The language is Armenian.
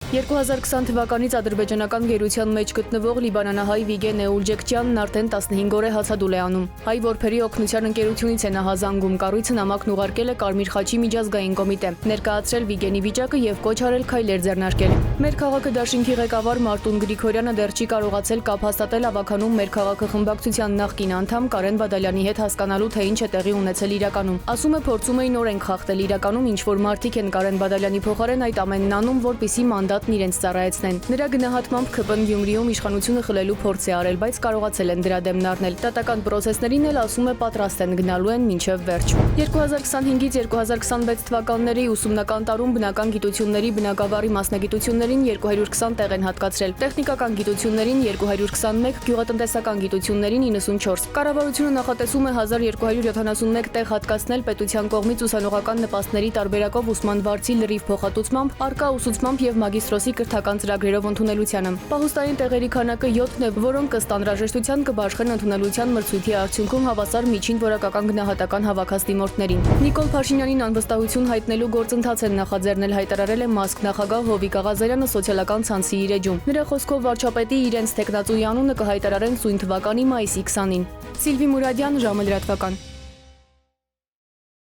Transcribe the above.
2020 թվականից ադրբեջանական գերության մեջ գտնվող լիբանանահայ Վիգեն Էուլջեկչյանն արդեն 15 օր է հացադուլ է անում։ Հայ որբերի օգնության ընկերությունից է նա զանգում, կառույցը նամակն ուղարկել է Կարմիր խաչի միջազգային կոմիտե, ներկայացրել Վիգենի վիճակը եւ կոչ արել քայլեր ձեռնարկել։ Մեր քաղաքը դաշինքի ղեկավար Մարտուն Գրիգորյանը դեռ չի կարողացել կապ հաստատել ավականում Մեր քաղաքը խմբակցության նախկին անդամ Կարեն Բադալյանի հետ հասկանալու թե ինչ է տեղի ունեցել իրականում։ Ասում է փորձում էին օրենք խախտել իրականում ինչ որ մարդիկ են Կարեն Բադալյանի փոխարեն այդ ամենն անում, որպեսզի մանդատն իրենց ծառայեցնեն։ Նրա գնահատմամբ ՔՊ-ն Գյումրիում իշխանությունը խլելու փորձ է արել, բայց կարողացել են դրա դեմն առնել։ Դատական պրոցեսներին էլ ասում է պատրաստ են գնալու են մինչև վերջ։ 2025-ից 2026 թվականների ուսումնական տարում բնական գիտությունների բնակավարի մասնագիտություններին 220 տեղ են հատկացրել, տեխնիկական գիտություններին 221, գյուղատնտեսական գիտություններին 94։ Կառավարությունը նախատեսում է 1271 տեղ հատկացնել պետության կողմից ուսանողական նպաստների տարբերակով ուսման վարձի լրիվ փոխհատուցմամբ, արկա ուսուցմամբ եւ մագիստրոսի կրթական ծրագրերով ընդունելությանը։ Պահուստային տեղերի քանակը 7-ն է, որոնք ըստ անհրաժեշտության կբաշխեն ընդունելության մրցույթի արդյունքում հավասար միջին որակական գնահատական հավաքած դիմորդներին։ Նիկոլ Փաշինյանին անվստահություն հայտնելու գործընթաց են նախաձեռնել, հայտարարել է ՄԱՍԿ նախագահ Հովիկ Աղազարյանը սոցիալական ցանցի իր էջում։ Նրա խոսքով վարչապետի իրենց տեխնացուի անունը կհայտարարեն սույն թվականի մայիսի 20-ին։ Սիլվի Մուրադյան, ժամը լրատվական։